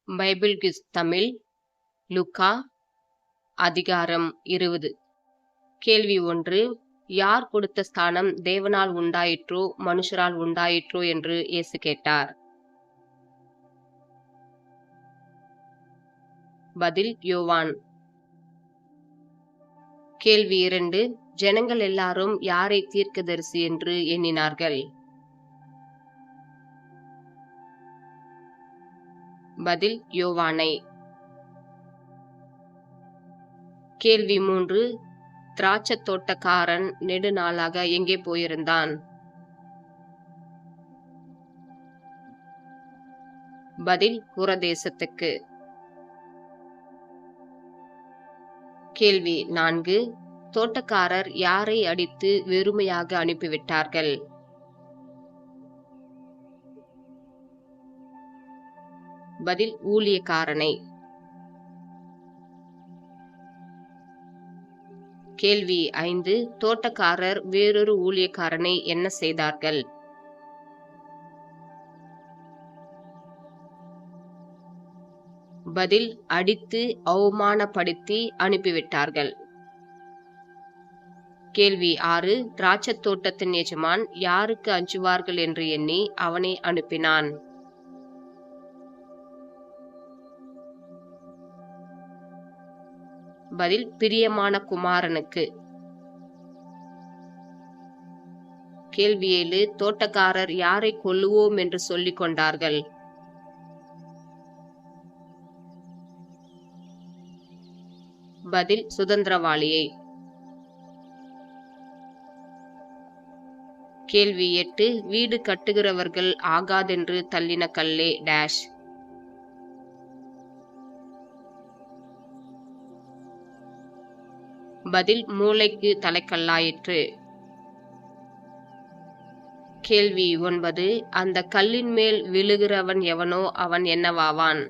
Bible kiss Tamil லுக்கா அதிகாரம் 20. கேள்வி 1. யார் கொடுத்த ஸ்தானம் தேவனால் உண்டாயிற்றோ மனுஷரால் உண்டாயிற்றோ என்று இயேசு கேட்டார். பதில் யோவான். கேள்வி 2. ஜனங்கள் எல்லாரும் யாரை தீர்க்கதரிசி என்று எண்ணினார்கள்? பதில் யோவானை. கேள்வி 3. திராட்சை தோட்டக்காரன் நெடுநாளாக எங்கே போயிருந்தான்? பதில் புறதேசத்துக்கு. கேள்வி 4. தோட்டக்காரர் யாரை அடித்து வெறுமையாக அனுப்பிவிட்டார்கள்? பதில் ஊழியக்காரனை. கேள்வி 5. தோட்டக்காரர் வேறொரு ஊழியக்காரனை என்ன செய்தார்கள்? பதில் அடித்து அவமானப்படுத்தி அனுப்பிவிட்டார்கள். கேள்வி 6. திராட்சை தோட்டத்தின் எஜமான் யாருக்கு அஞ்சுவார்கள் என்று எண்ணி அவனை அனுப்பினான்? பதில் பிரியமான குமாரனுக்கு. கேள்வி 7. தோட்டக்காரர் யாரை கொல்லுவோம் என்று சொல்லிக் கொண்டார்கள்? பதில் சுதந்திரவாளியை. கேள்வி 8. வீடு கட்டுகிறவர்கள் ஆகாதென்று தள்ளின கல்லே டேஷ். பதில் மூளைக்கு தலைக்கல்லாயிற்று. கேள்வி 9. அந்த கல்லின் மேல் விழுகிறவன் எவனோ அவன் என்னவாவான்?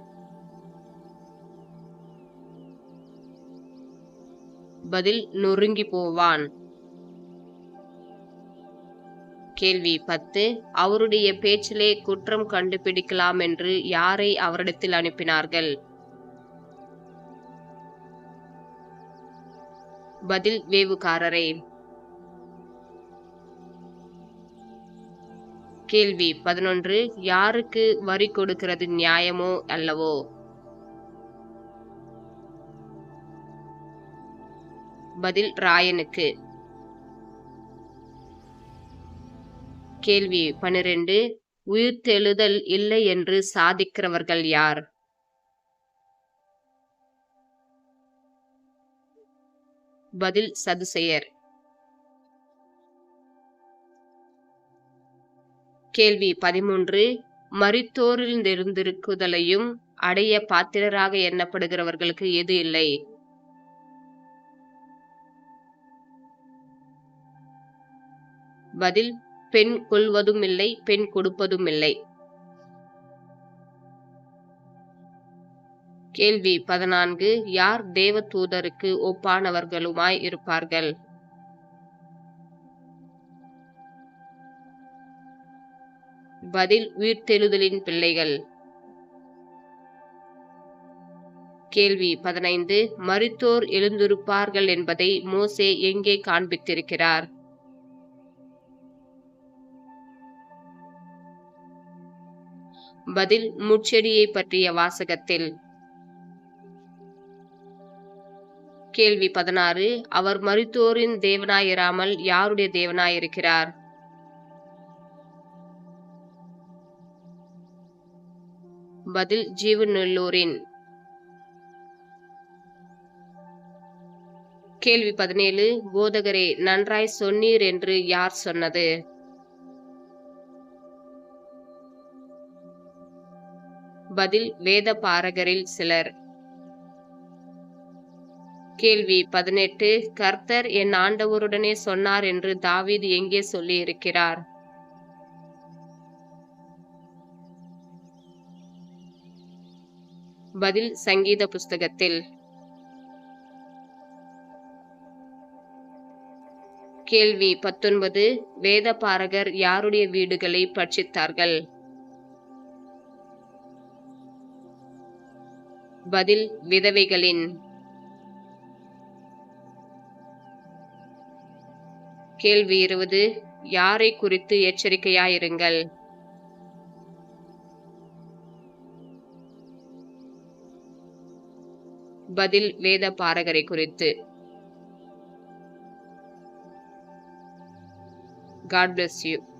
பதில் நொறுங்கி போவான். கேள்வி 10. அவருடைய பேச்சிலே குற்றம் கண்டுபிடிக்கலாம் என்று யாரை அவரிடத்தில் அனுப்பினார்கள்? பதில் வேவுகாரரை. கேள்வி 11. யாருக்கு வரி கொடுக்கிறது நியாயமோ அல்லவோ? பதில் ராயனுக்கு. கேள்வி 12. உயிர்த்தெழுதல் இல்லை என்று சாதிக்கிறவர்கள் யார்? பதில் சதுசேயர். கேள்வி 13. மரித்தோரிலிருந்திருக்குதலையும் அடைய பாத்திரராக எண்ணப்படுகிறவர்களுக்கு எது இல்லை? பதில் பெண் கொள்வதும் இல்லை, பெண் கொடுப்பதும் இல்லை. கேள்வி 14. யார் தேவ தூதருக்கு ஒப்பானவர்களுமாய் இருப்பார்கள்? பதில் உயிர்த்தெழுதலின் பிள்ளைகள். கேள்வி 15. மரித்தோர் எழுந்திருப்பார்கள் என்பதை மோசே எங்கே காண்பித்திருக்கிறார்? பதில் முட்செடியை பற்றிய வாசகத்தில். கேள்வி 16. அவர் மரித்தோரின் தேவனாயிராமல் யாருடைய தேவனாயிருக்கிறார்? பதில் ஜீவனுள்ளோரின். கேள்வி 17. போதகரே, நன்றாய் சொன்னீர் என்று யார் சொன்னது? பதில் வேத பாரகரில் சிலர். கேள்வி 18. கர்த்தர் என் ஆண்டவருடனே சொன்னார் என்று தாவீது எங்கே சொல்லி இருக்கிறார்? பதில் சங்கீத புஸ்தகத்தில். கேள்வி 19. வேத பாரகர் யாருடைய வீடுகளை பட்சித்தார்கள்? பதில் விதவைகளின். கேள்வி 20. யாரை குறித்து எச்சரிக்கையாயிருங்கள்? பதில் வேத பாரகரை குறித்து. God bless you.